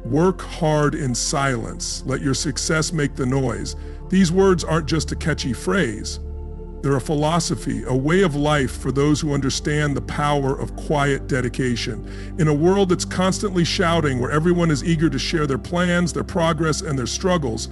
Work hard in silence. Let your success make the noise. These words aren't just a catchy phrase. They're a philosophy, a way of life for those who understand the power of quiet dedication. In a world that's constantly shouting, where everyone is eager to share their plans, their progress, and their struggles,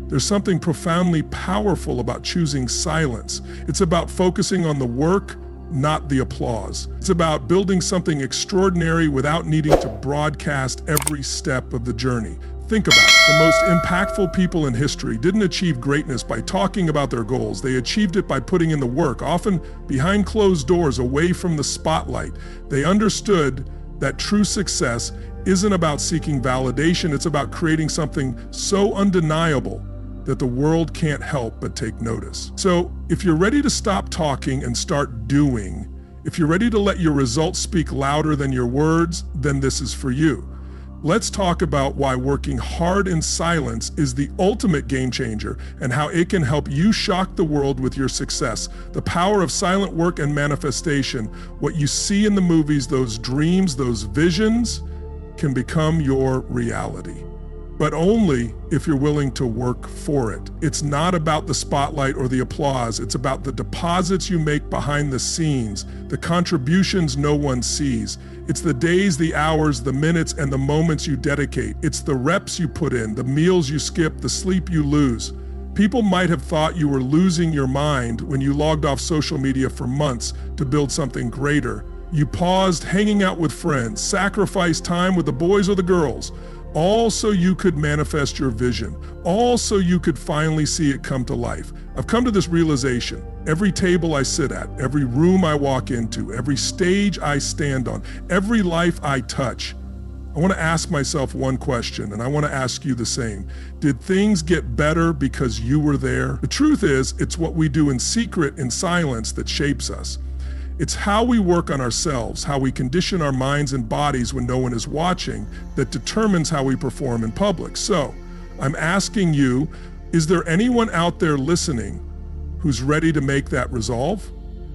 there's something profoundly powerful about choosing silence. It's about focusing on the work, not the applause. It's about building something extraordinary without needing to broadcast every step of the journey. Think about it. The most impactful people in history didn't achieve greatness by talking about their goals. They achieved it by putting in the work, often behind closed doors, away from the spotlight. They understood that true success isn't about seeking validation. It's about creating something so undeniable that the world can't help but take notice. So if you're ready to stop talking and start doing, if you're ready to let your results speak louder than your words, then this is for you. Let's talk about why working hard in silence is the ultimate game changer and how it can help you shock the world with your success. The power of silent work and manifestation. What you see in the movies, those dreams, those visions, can become your reality. But only if you're willing to work for it. It's not about the spotlight or the applause. It's about the deposits you make behind the scenes, the contributions no one sees. It's the days, the hours, the minutes, and the moments you dedicate. It's the reps you put in, the meals you skip, the sleep you lose. People might have thought you were losing your mind when you logged off social media for months to build something greater. You paused hanging out with friends, sacrificed time with the boys or the girls, all so you could manifest your vision, all so you could finally see it come to life. I've come to this realization. Every table I sit at, every room I walk into, every stage I stand on, every life I touch, I want to ask myself one question, and I want to ask you the same. Did things get better because you were there? The truth is, it's what we do in secret, in silence, that shapes us. It's how we work on ourselves, how we condition our minds and bodies when no one is watching, that determines how we perform in public. So, I'm asking you, is there anyone out there listening who's ready to make that resolve?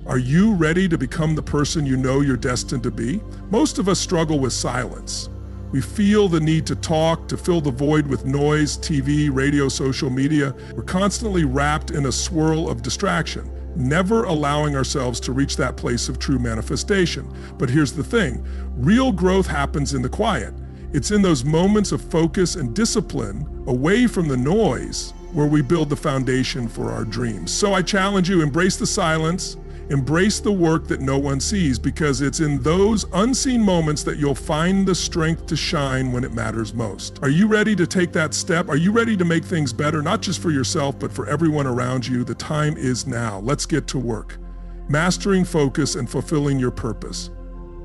Are you ready to become the person you know you're destined to be? Most of us struggle with silence. We feel the need to talk, to fill the void with noise, TV, radio, social media. We're constantly wrapped in a swirl of distraction, never allowing ourselves to reach that place of true manifestation. But here's the thing, real growth happens in the quiet. It's in those moments of focus and discipline, away from the noise, where we build the foundation for our dreams. So I challenge you, embrace the silence, embrace the work that no one sees, because it's in those unseen moments that you'll find the strength to shine when it matters most. Are you ready to take that step? Are you ready to make things better, not just for yourself, but for everyone around you? The time is now. Let's get to work. Mastering focus and fulfilling your purpose.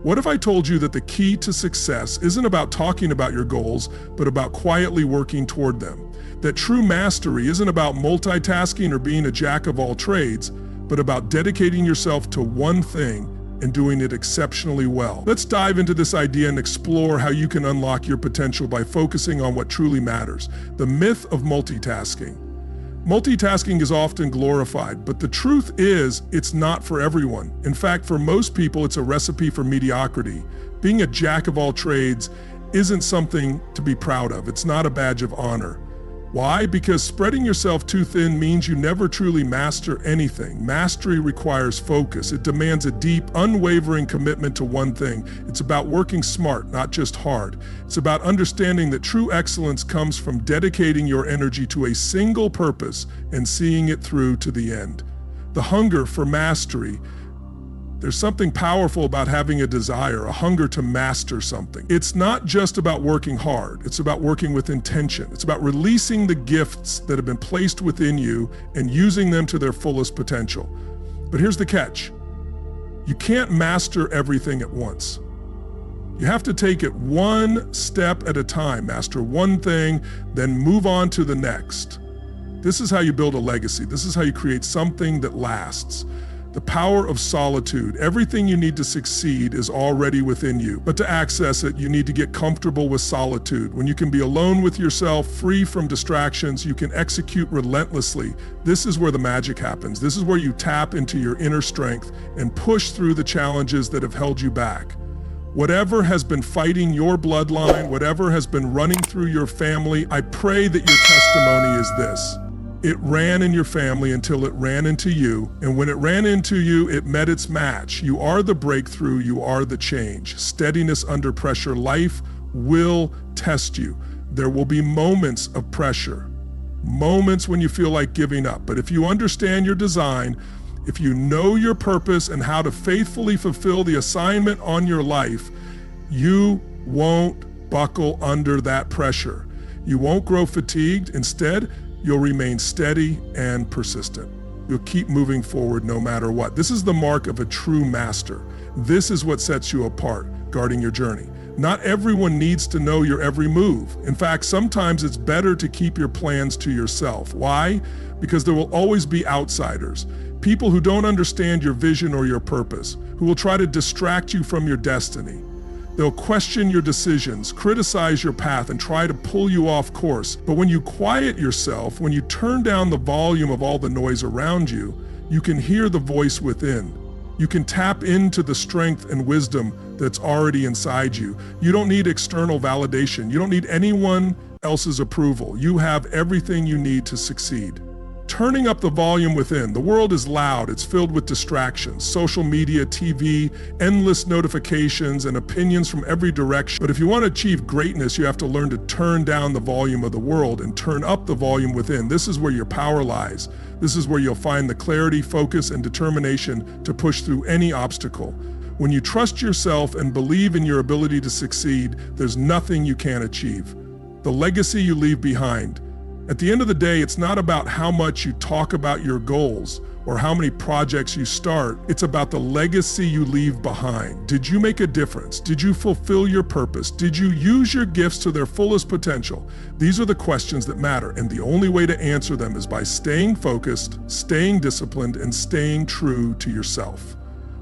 What if I told you that the key to success isn't about talking about your goals, but about quietly working toward them? That true mastery isn't about multitasking or being a jack of all trades, but about dedicating yourself to one thing and doing it exceptionally well. Let's dive into this idea and explore how you can unlock your potential by focusing on what truly matters. The myth of multitasking. Multitasking is often glorified, but the truth is it's not for everyone. In fact, for most people, it's a recipe for mediocrity. Being a jack of all trades isn't something to be proud of. It's not a badge of honor. Why? Because spreading yourself too thin means you never truly master anything. Mastery requires focus. It demands a deep, unwavering commitment to one thing. It's about working smart, not just hard. It's about understanding that true excellence comes from dedicating your energy to a single purpose and seeing it through to the end. The hunger for mastery. There's something powerful about having a desire, a hunger to master something. It's not just about working hard, it's about working with intention. It's about releasing the gifts that have been placed within you and using them to their fullest potential. But here's the catch. You can't master everything at once. You have to take it one step at a time, master one thing, then move on to the next. This is how you build a legacy. This is how you create something that lasts. The power of solitude. Everything you need to succeed is already within you. But to access it, you need to get comfortable with solitude. When you can be alone with yourself, free from distractions, you can execute relentlessly. This is where the magic happens. This is where you tap into your inner strength and push through the challenges that have held you back. Whatever has been fighting your bloodline, whatever has been running through your family, I pray that your testimony is this. It ran in your family until it ran into you, and when it ran into you, it met its match. You are the breakthrough, you are the change. Steadiness under pressure. Life will test you. There will be moments of pressure, moments when you feel like giving up. But if you understand your design, if you know your purpose and how to faithfully fulfill the assignment on your life, you won't buckle under that pressure. You won't grow fatigued. Instead, you'll remain steady and persistent. You'll keep moving forward no matter what. This is the mark of a true master. This is what sets you apart, guarding your journey. Not everyone needs to know your every move. In fact, sometimes it's better to keep your plans to yourself. Why? Because there will always be outsiders. People who don't understand your vision or your purpose, who will try to distract you from your destiny. They'll question your decisions, criticize your path, and try to pull you off course. But when you quiet yourself, when you turn down the volume of all the noise around you, you can hear the voice within. You can tap into the strength and wisdom that's already inside you. You don't need external validation. You don't need anyone else's approval. You have everything you need to succeed. Turning up the volume within. The world is loud. It's filled with distractions, social media, TV, endless notifications, and opinions from every direction. But if you want to achieve greatness, you have to learn to turn down the volume of the world and turn up the volume within. This is where your power lies. This is where you'll find the clarity, focus, and determination to push through any obstacle. When you trust yourself and believe in your ability to succeed, there's nothing you can't achieve. The legacy you leave behind. At the end of the day, it's not about how much you talk about your goals or how many projects you start. It's about the legacy you leave behind. Did you make a difference? Did you fulfill your purpose? Did you use your gifts to their fullest potential? These are the questions that matter, and the only way to answer them is by staying focused, staying disciplined, and staying true to yourself.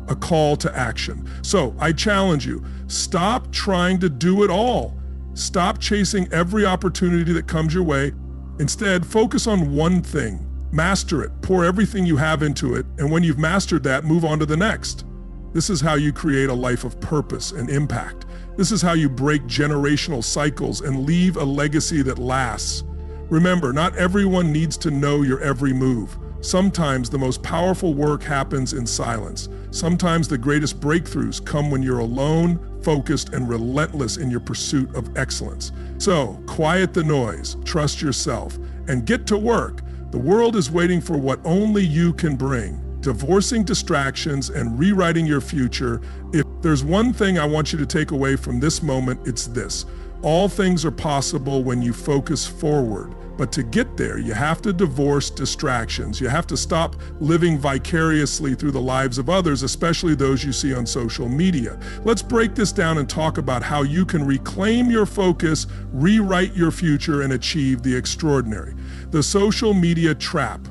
A call to action. So I challenge you, stop trying to do it all. Stop chasing every opportunity that comes your way. Instead, focus on one thing. Master it. Pour everything you have into it, and when you've mastered that, move on to the next. This is how you create a life of purpose and impact. This is how you break generational cycles and leave a legacy that lasts. Remember, not everyone needs to know your every move. Sometimes the most powerful work happens in silence. Sometimes the greatest breakthroughs come when you're alone, focused, and relentless in your pursuit of excellence. So, quiet the noise, trust yourself, and get to work. The world is waiting for what only you can bring. Divorcing distractions and rewriting your future. If there's one thing I want you to take away from this moment, it's this. All things are possible when you focus forward. But to get there, you have to divorce distractions. You have to stop living vicariously through the lives of others, especially those you see on social media. Let's break this down and talk about how you can reclaim your focus, rewrite your future, and achieve the extraordinary. The social media trap.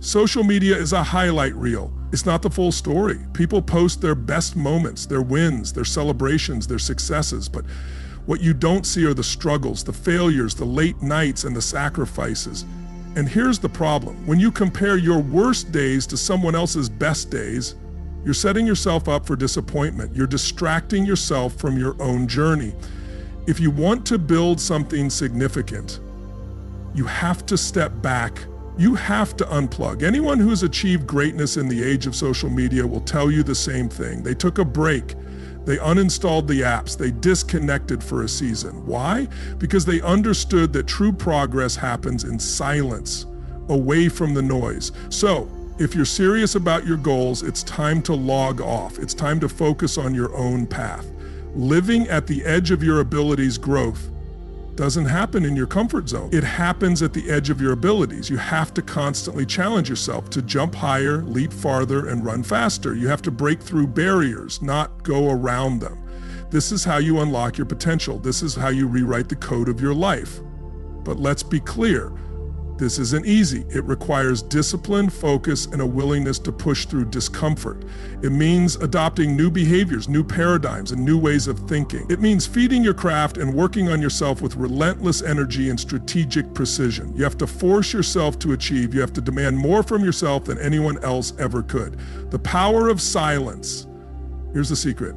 Social media is a highlight reel. It's not the full story. People post their best moments, their wins, their celebrations, their successes, but what you don't see are the struggles, the failures, the late nights, and the sacrifices. And here's the problem. When you compare your worst days to someone else's best days, you're setting yourself up for disappointment. You're distracting yourself from your own journey. If you want to build something significant, you have to step back. You have to unplug. Anyone who's achieved greatness in the age of social media will tell you the same thing. They took a break. They uninstalled the apps. They disconnected for a season. Why? Because they understood that true progress happens in silence, away from the noise. So, if you're serious about your goals, it's time to log off. It's time to focus on your own path. Living at the edge of your abilities' growth doesn't happen in your comfort zone. It happens at the edge of your abilities. You have to constantly challenge yourself to jump higher, leap farther, and run faster. You have to break through barriers, not go around them. This is how you unlock your potential. This is how you rewrite the code of your life. But let's be clear. This isn't easy. It requires discipline, focus, and a willingness to push through discomfort. It means adopting new behaviors, new paradigms, and new ways of thinking. It means feeding your craft and working on yourself with relentless energy and strategic precision. You have to force yourself to achieve. You have to demand more from yourself than anyone else ever could. The power of silence. Here's the secret.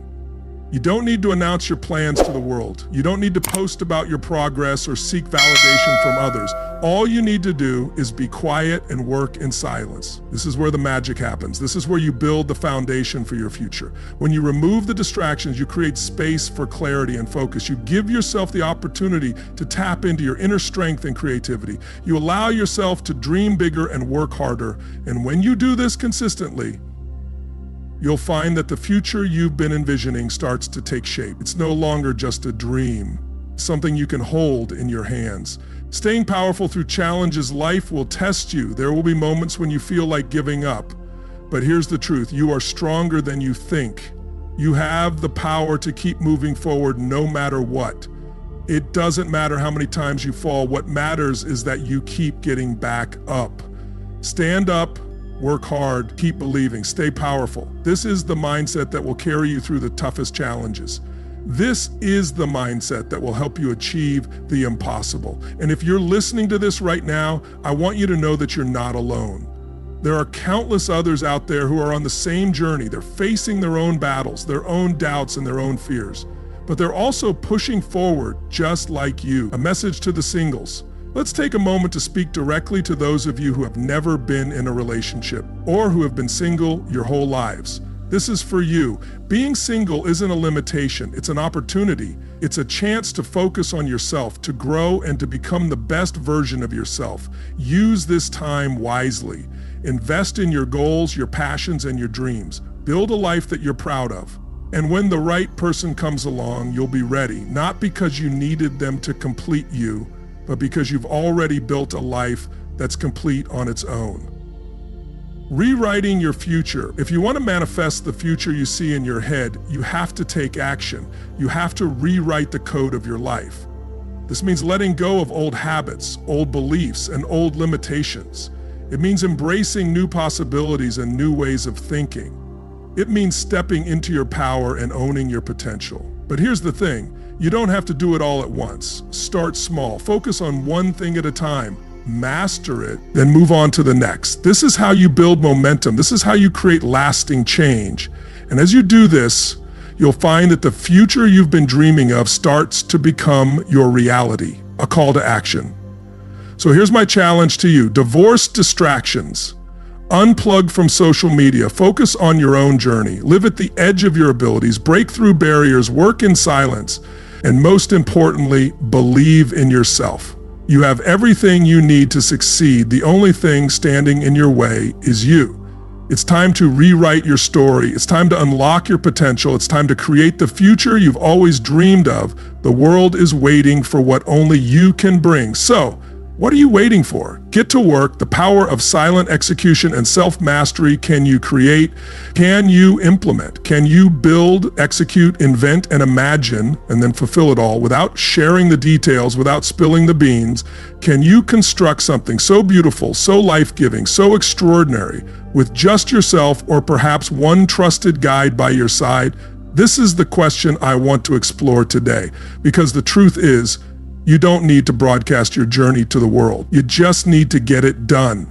You don't need to announce your plans to the world. You don't need to post about your progress or seek validation from others. All you need to do is be quiet and work in silence. This is where the magic happens. This is where you build the foundation for your future. When you remove the distractions, you create space for clarity and focus. You give yourself the opportunity to tap into your inner strength and creativity. You allow yourself to dream bigger and work harder. And when you do this consistently, you'll find that the future you've been envisioning starts to take shape. It's no longer just a dream, something you can hold in your hands. Staying powerful through challenges, life will test you. There will be moments when you feel like giving up. But here's the truth, you are stronger than you think. You have the power to keep moving forward no matter what. It doesn't matter how many times you fall. What matters is that you keep getting back up. Stand up. Work hard, keep believing, stay powerful. This is the mindset that will carry you through the toughest challenges. This is the mindset that will help you achieve the impossible. And if you're listening to this right now, I want you to know that you're not alone. There are countless others out there who are on the same journey. They're facing their own battles, their own doubts, and their own fears. But they're also pushing forward just like you. A message to the singles. Let's take a moment to speak directly to those of you who have never been in a relationship or who have been single your whole lives. This is for you. Being single isn't a limitation, it's an opportunity. It's a chance to focus on yourself, to grow, and to become the best version of yourself. Use this time wisely. Invest in your goals, your passions, and your dreams. Build a life that you're proud of. And when the right person comes along, you'll be ready, not because you needed them to complete you, but because you've already built a life that's complete on its own. Rewriting your future. If you want to manifest the future you see in your head, you have to take action. You have to rewrite the code of your life. This means letting go of old habits, old beliefs, and old limitations. It means embracing new possibilities and new ways of thinking. It means stepping into your power and owning your potential. But here's the thing. You don't have to do it all at once. Start small. Focus on one thing at a time. Master it, then move on to the next. This is how you build momentum. This is how you create lasting change. And as you do this, you'll find that the future you've been dreaming of starts to become your reality, a call to action. So here's my challenge to you. Divorce distractions. Unplug from social media. Focus on your own journey. Live at the edge of your abilities. Break through barriers. Work in silence. And most importantly, believe in yourself. You have everything you need to succeed. The only thing standing in your way is you. It's time to rewrite your story. It's time to unlock your potential. It's time to create the future you've always dreamed of. The world is waiting for what only you can bring. So, what are you waiting for? Get to work. The power of silent execution and self-mastery. Can you create? Can you implement? Can you build, execute, invent, and imagine, and then fulfill it all without sharing the details, without spilling the beans? Can you construct something so beautiful, so life-giving, so extraordinary, with just yourself or perhaps one trusted guide by your side? This is the question I want to explore today, because the truth is, you don't need to broadcast your journey to the world. You just need to get it done.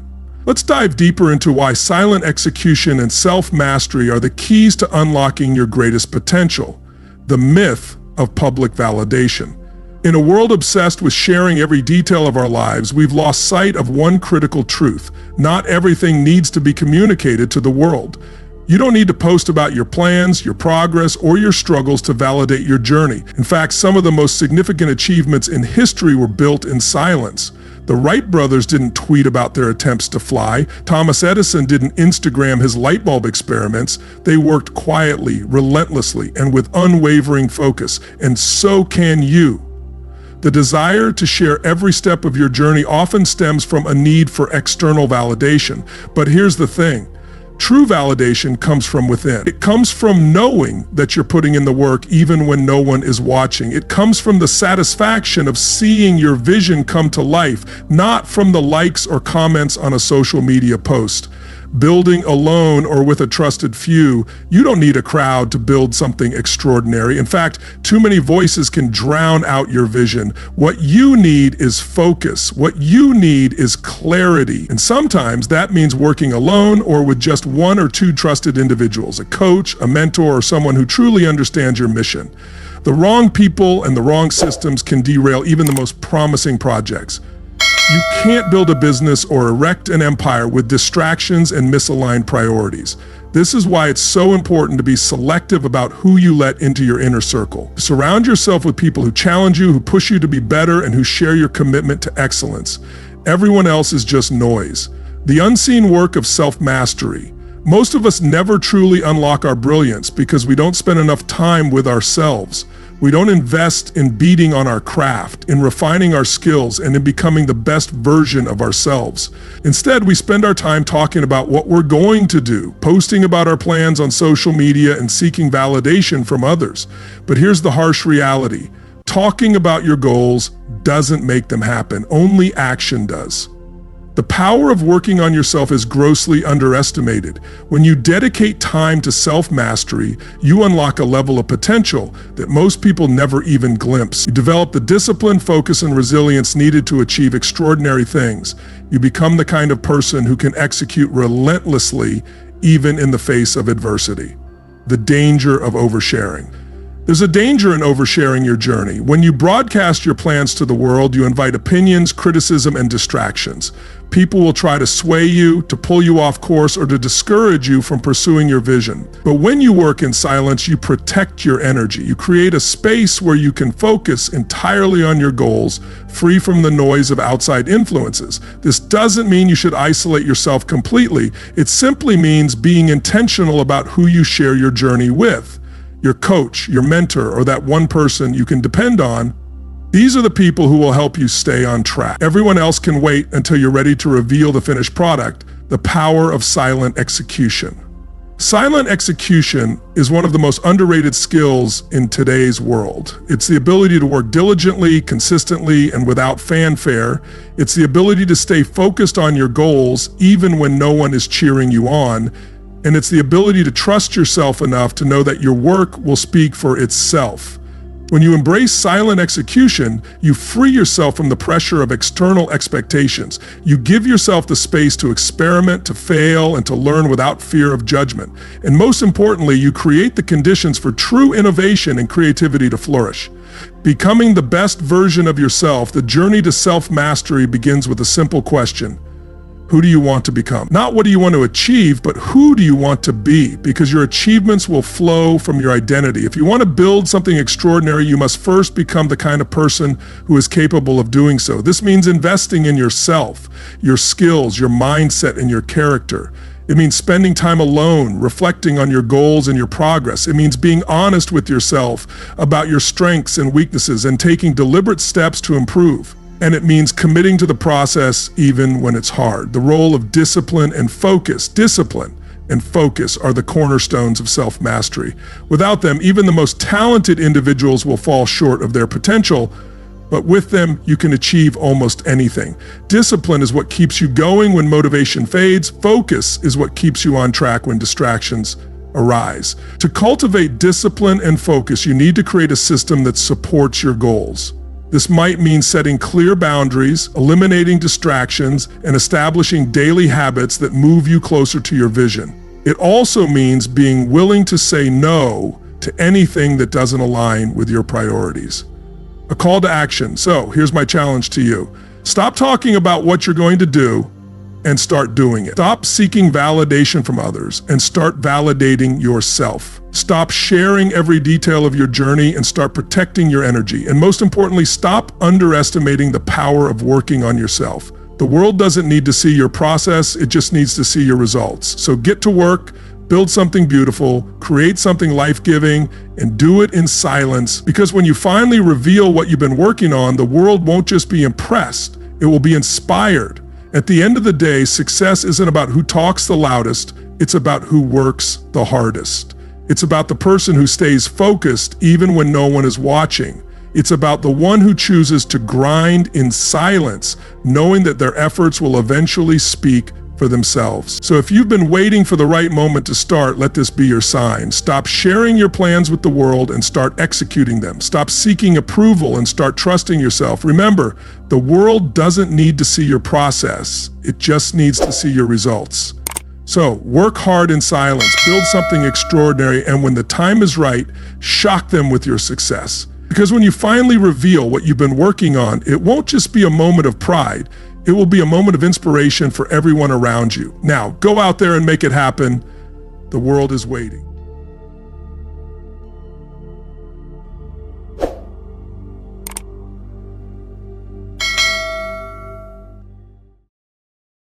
Let's dive deeper into why silent execution and self-mastery are the keys to unlocking your greatest potential. The myth of public validation. In a world obsessed with sharing every detail of our lives, we've lost sight of one critical truth. Not everything needs to be communicated to the world. You don't need to post about your plans, your progress, or your struggles to validate your journey. In fact, some of the most significant achievements in history were built in silence. The Wright brothers didn't tweet about their attempts to fly. Thomas Edison didn't Instagram his light bulb experiments. They worked quietly, relentlessly, and with unwavering focus. And so can you. The desire to share every step of your journey often stems from a need for external validation. But here's the thing. True validation comes from within. It comes from knowing that you're putting in the work even when no one is watching. It comes from the satisfaction of seeing your vision come to life, not from the likes or comments on a social media post. building alone or with a trusted few. You don't need a crowd to build something extraordinary. In fact, too many voices can drown out your vision. What you need is focus. What you need is clarity. And sometimes that means working alone or with just one or two trusted individuals, a coach, a mentor, or someone who truly understands your mission. The wrong people and the wrong systems can derail even the most promising projects. You can't build a business or erect an empire with distractions and misaligned priorities. This is why it's so important to be selective about who you let into your inner circle. Surround yourself with people who challenge you, who push you to be better, and who share your commitment to excellence. Everyone else is just noise. The unseen work of self-mastery. Most of us never truly unlock our brilliance because we don't spend enough time with ourselves. We don't invest in beating on our craft, in refining our skills, and in becoming the best version of ourselves. Instead, we spend our time talking about what we're going to do, posting about our plans on social media, and seeking validation from others. But here's the harsh reality. Talking about your goals doesn't make them happen. Only action does. The power of working on yourself is grossly underestimated. When you dedicate time to self-mastery, you unlock a level of potential that most people never even glimpse. You develop the discipline, focus, and resilience needed to achieve extraordinary things. You become the kind of person who can execute relentlessly, even in the face of adversity. The danger of oversharing. There's a danger in oversharing your journey. When you broadcast your plans to the world, you invite opinions, criticism, and distractions. People will try to sway you, to pull you off course, or to discourage you from pursuing your vision. But when you work in silence, you protect your energy. You create a space where you can focus entirely on your goals, free from the noise of outside influences. This doesn't mean you should isolate yourself completely. It simply means being intentional about who you share your journey with. Your coach, your mentor, or that one person you can depend on. These are the people who will help you stay on track. Everyone else can wait until you're ready to reveal the finished product. The power of silent execution. Silent execution is one of the most underrated skills in today's world. It's the ability to work diligently, consistently, and without fanfare. It's the ability to stay focused on your goals even when no one is cheering you on. And it's the ability to trust yourself enough to know that your work will speak for itself. When you embrace silent execution, you free yourself from the pressure of external expectations. You give yourself the space to experiment, to fail, and to learn without fear of judgment. And most importantly, you create the conditions for true innovation and creativity to flourish. Becoming the best version of yourself, the journey to self-mastery begins with a simple question. Who do you want to become? Not what do you want to achieve, but who do you want to be? Because your achievements will flow from your identity. If you want to build something extraordinary, you must first become the kind of person who is capable of doing so. This means investing in yourself, your skills, your mindset, and your character. It means spending time alone, reflecting on your goals and your progress. It means being honest with yourself about your strengths and weaknesses and taking deliberate steps to improve. And it means committing to the process even when it's hard. The role of discipline and focus. Discipline and focus are the cornerstones of self-mastery. Without them, even the most talented individuals will fall short of their potential, but with them, you can achieve almost anything. Discipline is what keeps you going when motivation fades. Focus is what keeps you on track when distractions arise. To cultivate discipline and focus, you need to create a system that supports your goals. This might mean setting clear boundaries, eliminating distractions, and establishing daily habits that move you closer to your vision. It also means being willing to say no to anything that doesn't align with your priorities. A call to action. So here's my challenge to you. Stop talking about what you're going to do and start doing it. Stop seeking validation from others and start validating yourself. Stop sharing every detail of your journey and start protecting your energy. And most importantly, stop underestimating the power of working on yourself. The world doesn't need to see your process, it just needs to see your results. So get to work, build something beautiful, create something life-giving, and do it in silence. Because when you finally reveal what you've been working on, the world won't just be impressed, it will be inspired. At the end of the day, success isn't about who talks the loudest, it's about who works the hardest. It's about the person who stays focused even when no one is watching. It's about the one who chooses to grind in silence, knowing that their efforts will eventually speak for themselves. So if you've been waiting for the right moment to start, let this be your sign. Stop sharing your plans with the world and start executing them. Stop seeking approval and start trusting yourself. Remember, the world doesn't need to see your process. It just needs to see your results. So work hard in silence, build something extraordinary, and when the time is right, shock them with your success. Because when you finally reveal what you've been working on, it won't just be a moment of pride. It will be a moment of inspiration for everyone around you. Now, go out there and make it happen. The world is waiting.